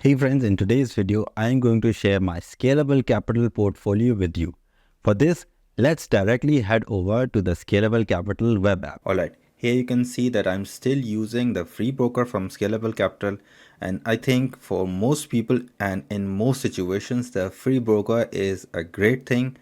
Hey friends, in today's video, I am going to share my scalable capital portfolio with you. For this, let's directly head over to the Scalable Capital web app. Alright, here you can see that I'm still using the free broker from Scalable Capital, and I think for most people and in most situations, the free broker is a great thing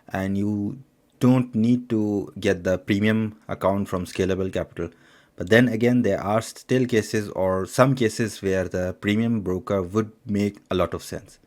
and you don't need to get the premium account from Scalable Capital. But then again, there are still cases or some cases where the premium broker would make a lot of sense.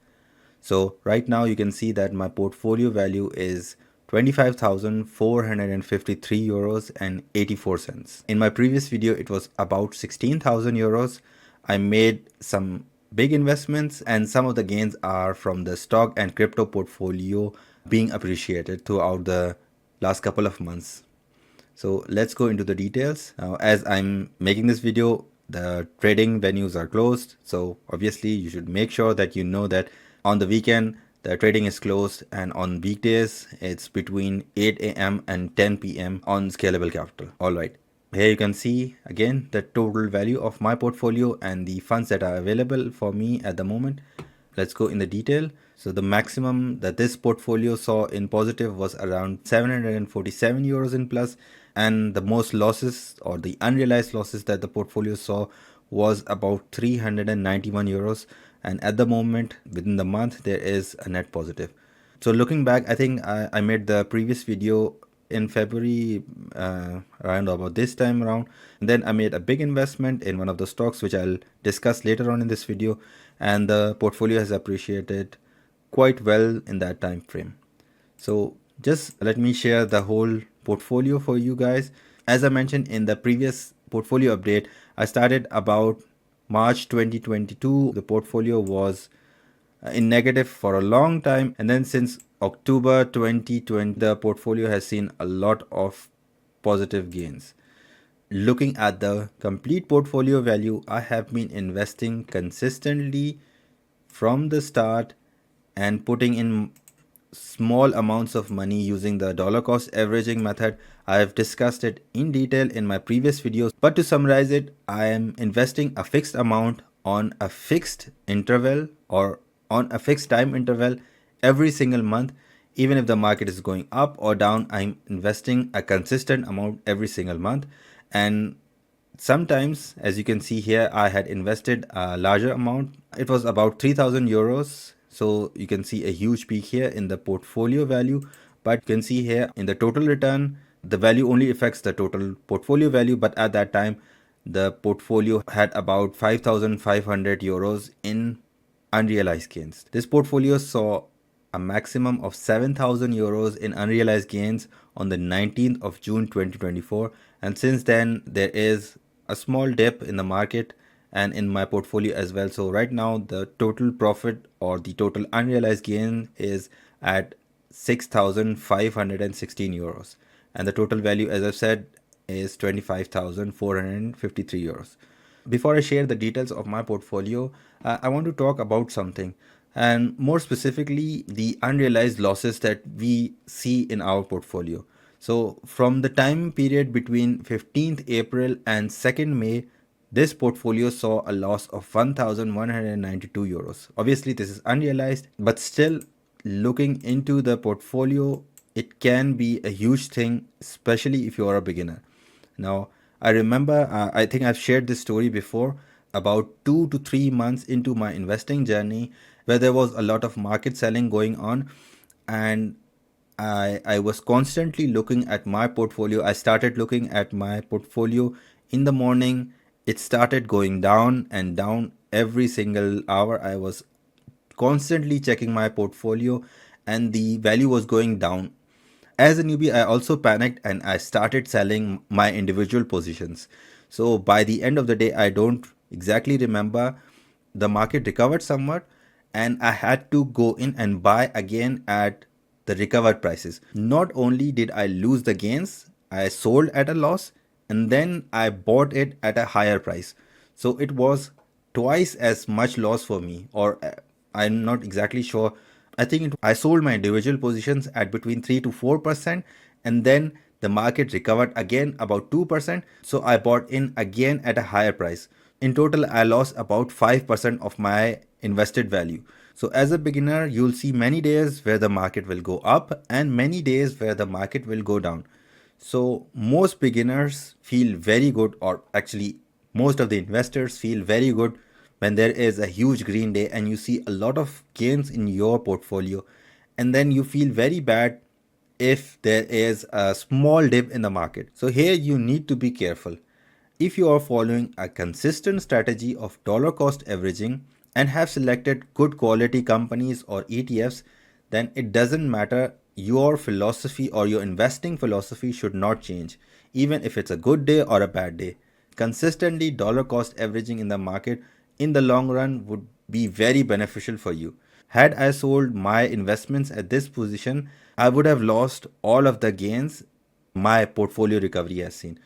So right now you can see that my portfolio value is 25,453 euros and 84 cents. In my previous video, it was about 16,000 euros. I made some big investments and some of the gains are from the stock and crypto portfolio being appreciated throughout the last couple of months. So let's go into the details. Now, as I'm making this video, the trading venues are closed. So obviously you should make sure that you know that on the weekend, the trading is closed, and on weekdays, it's between 8 a.m. and 10 p.m. on Scalable Capital. All right. Here you can see again the total value of my portfolio and the funds that are available for me at the moment. Let's go in the detail. So the maximum that this portfolio saw in positive was around 747 euros in plus, and the most losses or the unrealized losses that the portfolio saw was about 391 euros. And at the moment, within the month, there is a net positive. So looking back, I think I made the previous video in February, around about this time around. And then I made a big investment in one of the stocks, which I'll discuss later on in this video. And the portfolio has appreciated quite well in that time frame. So just let me share the whole portfolio for you guys. As I mentioned in the previous portfolio update, I started about March 2022. The portfolio was in negative for a long time, and then since October 2020 the portfolio has seen a lot of positive gains. Looking at the complete portfolio value, I have been investing consistently from the start and putting in small amounts of money using the dollar cost averaging method. I have discussed it in detail in my previous videos, but to summarize it, I am investing a fixed amount on a fixed interval or on a fixed time interval every single month. Even if the market is going up or down, I'm investing a consistent amount every single month. And sometimes, as you can see here, I had invested a larger amount. It was about 3,000 euros. So you can see a huge peak here in the portfolio value, but you can see here in the total return, the value only affects the total portfolio value. But at that time, the portfolio had about 5,500 euros in unrealized gains. This portfolio saw a maximum of 7,000 euros in unrealized gains on the 19th of June 2024, and since then there is a small dip in the market and in my portfolio as well. So right now the total profit or the total unrealized gain is at 6,516 euros, and the total value, as I've said, is 25,453 euros. Before I share the details of my portfolio, I want to talk about something, and more specifically, the unrealized losses that we see in our portfolio. So, from the time period between 15th April and 2nd May, this portfolio saw a loss of 1,192 euros. Obviously, this is unrealized, but still, looking into the portfolio, it can be a huge thing, especially if you are a beginner. Now, I remember, I think I've shared this story before, about 2 to 3 months into my investing journey, where there was a lot of market selling going on, and I was constantly looking at my portfolio. I started looking at my portfolio in the morning. It started going down and down every single hour. I was constantly checking my portfolio and the value was going down. As a newbie, I also panicked and I started selling my individual positions. So by the end of the day, I don't exactly remember, the market recovered somewhat and I had to go in and buy again at the recovered prices. Not only did I lose the gains, I sold at a loss and then I bought it at a higher price. So it was twice as much loss for me, or I'm not exactly sure. I think I sold my individual positions at between 3 to 4%, and then the market recovered again about 2%. So I bought in again at a higher price. In total, I lost about 5% of my invested value. So as a beginner, you'll see many days where the market will go up and many days where the market will go down. So most beginners feel very good, or actually most of the investors feel very good when there is a huge green day and you see a lot of gains in your portfolio, and then you feel very bad if there is a small dip in the market. So here you need to be careful. If you are following a consistent strategy of dollar cost averaging and have selected good quality companies or ETFs, then it doesn't matter. Your philosophy or your investing philosophy should not change, even if it's a good day or a bad day. Consistently dollar cost averaging in the market in the long run would be very beneficial for you. Had I sold my investments at this position, I would have lost all of the gains my portfolio recovery has seen.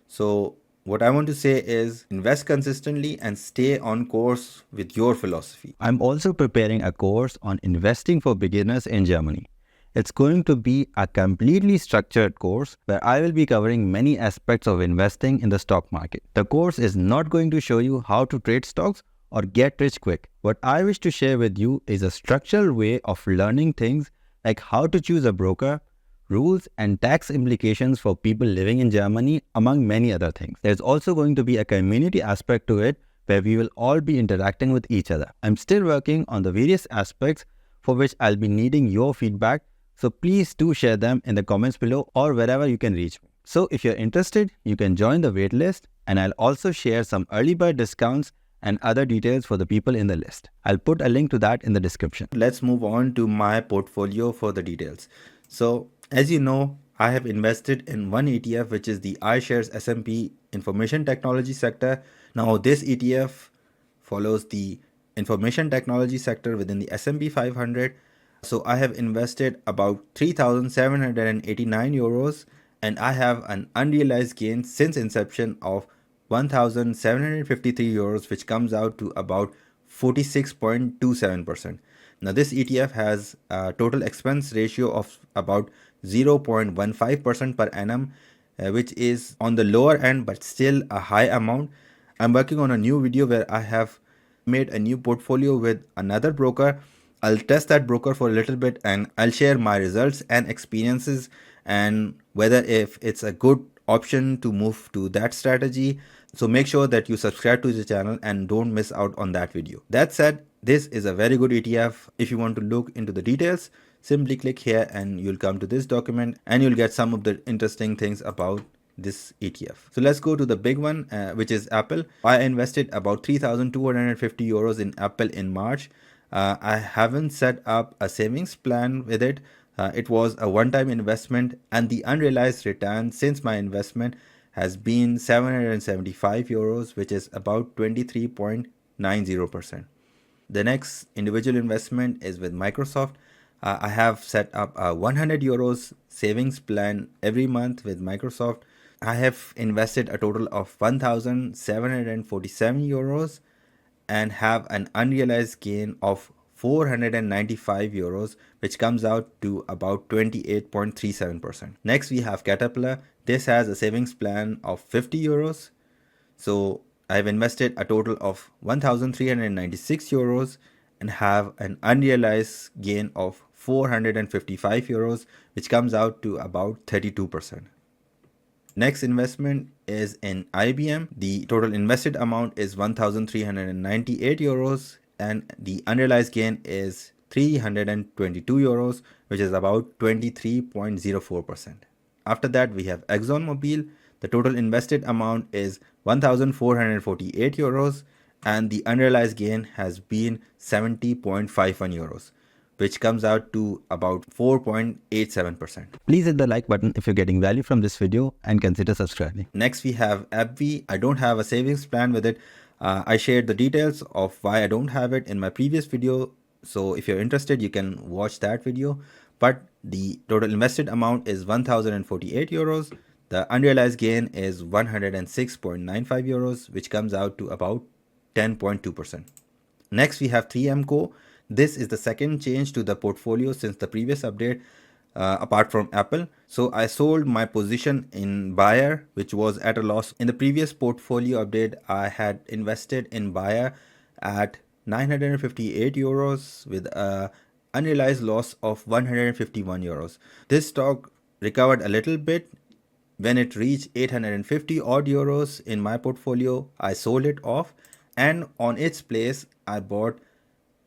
So, what I want to say is invest consistently and stay on course with your philosophy. I'm also preparing a course on investing for beginners in Germany. It's going to be a completely structured course where I will be covering many aspects of investing in the stock market. The course is not going to show you how to trade stocks or get rich quick. What I wish to share with you is a structural way of learning things like how to choose a broker, rules and tax implications for people living in Germany, among many other things. There's also going to be a community aspect to it where we will all be interacting with each other. I'm still working on the various aspects for which I'll be needing your feedback, so please do share them in the comments below or wherever you can reach me. So if you're interested, you can join the waitlist, and I'll also share some early bird discounts and other details for the people in the list. I'll put a link to that in the description. Let's move on to my portfolio for the details. So, as you know, I have invested in one ETF, which is the iShares S&P Information Technology sector. Now, this ETF follows the information technology sector within the S&P 500. So, I have invested about 3,789 euros, and I have an unrealized gain since inception of 1,753 euros, which comes out to about 46.27%. Now, this ETF has a total expense ratio of about 0.15% per annum, which is on the lower end but still a high amount. I'm working on a new video where I have made a new portfolio with another broker. I'll test that broker for a little bit and I'll share my results and experiences and whether if it's a good option to move to that strategy. So make sure that you subscribe to the channel and don't miss out on that video. That said, this is a very good ETF. If you want to look into the details, simply click here and you'll come to this document and you'll get some of the interesting things about this ETF. So let's go to the big one, which is Apple. I invested about 3,250 euros in Apple in March. I haven't set up a savings plan with it. It was a one-time investment, and the unrealized return since my investment has been 775 euros, which is about 23.90%. The next individual investment is with Microsoft. I have set up a 100 euros savings plan every month with Microsoft. I have invested a total of 1,747 euros and have an unrealized gain of 495 euros, which comes out to about 28.37%. Next, we have Caterpillar. This has a savings plan of 50 euros. So I've invested a total of 1,396 euros and have an unrealized gain of 455 euros, which comes out to about 32%. Next investment is in IBM. The total invested amount is 1,398 euros and the unrealized gain is 322 euros, which is about 23.04%. After that, we have ExxonMobil. The total invested amount is 1,448 euros and the unrealized gain has been 70.51 euros, which comes out to about 4.87%. Please hit the like button if you're getting value from this video and consider subscribing. Next, we have AbbVie. I don't have a savings plan with it. I shared the details of why I don't have it in my previous video. So if you're interested, you can watch that video. But the total invested amount is 1,048 euros. The unrealized gain is 106.95 euros, which comes out to about 10.2%. Next, we have 3M Co. This is the second change to the portfolio since the previous update. apart from Apple. So I sold my position in Bayer, which was at a loss. In the previous portfolio update, I had invested in Bayer at 958 euros with a unrealized loss of 151 euros. This stock recovered a little bit when it reached 850 odd euros in my portfolio. I sold it off, and on its place I bought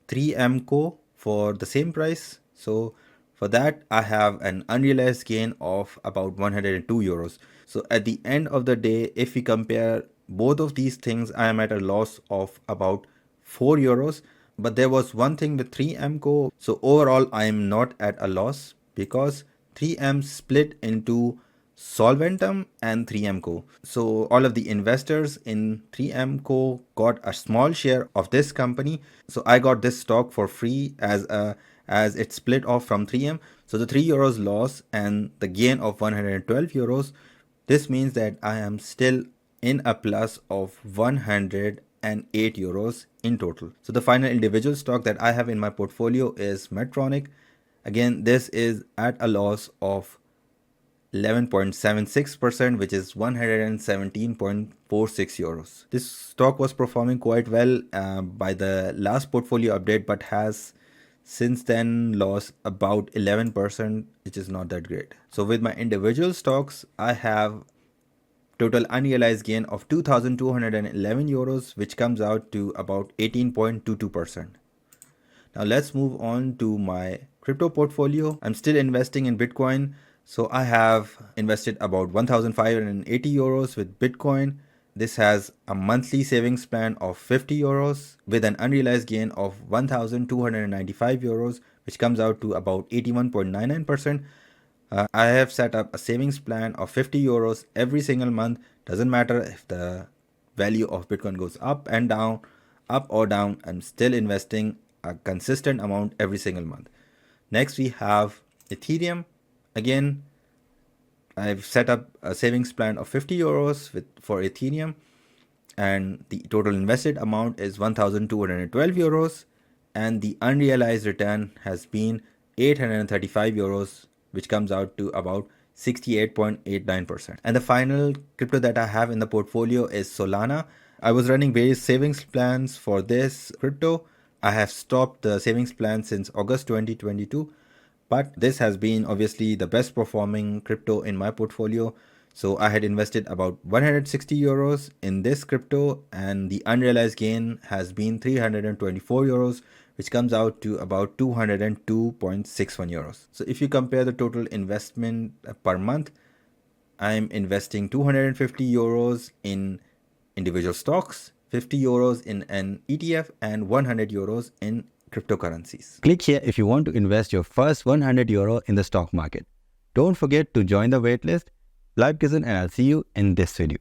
3M Co for the same price. So for that I have an unrealized gain of about 102 euros. So at the end of the day, if we compare both of these things, I am at a loss of about 4 euros. But there was one thing with 3M Co. So overall I am not at a loss because 3M split into Solventum and 3M Co. So all of the investors in 3M Co got a small share of this company. So I got this stock for free as it split off from 3M. So the 3 euros loss and the gain of 112 euros. This means that I am still in a plus of 108 euros in total. So the final individual stock that I have in my portfolio is Medtronic. Again, this is at a loss of 11.76%, which is 117.46 euros. This stock was performing quite well by the last portfolio update, but has since then lost about 11%, which is not that great. So with my individual stocks, I have total unrealized gain of 2,211 euros, which comes out to about 18.22%. Now let's move on to my crypto portfolio. I'm still investing in Bitcoin. So I have invested about 1,580 euros with Bitcoin. This has a monthly savings plan of 50 euros with an unrealized gain of 1,295 euros, which comes out to about 81.99%. I have set up a savings plan of 50 euros every single month. Doesn't matter if the value of Bitcoin goes up and down, up or down, I'm still investing a consistent amount every single month. Next, we have Ethereum. Again, I've set up a savings plan of 50 euros for Ethereum, and the total invested amount is 1,212 euros, and the unrealized return has been 835 euros, which comes out to about 68.89%. And the final crypto that I have in the portfolio is Solana. I was running various savings plans for this crypto. I have stopped the savings plan since August 2022, but this has been obviously the best performing crypto in my portfolio. So I had invested about 160 euros in this crypto, and the unrealized gain has been 324 euros, which comes out to about 202.61 euros. So if you compare the total investment per month, I'm investing 250 euros in individual stocks, 50 euros in an ETF, and 100 euros in cryptocurrencies. Click here if you want to invest your first 100 euro in the stock market. Don't forget to join the waitlist. Bleib gesund, and I'll see you in this video.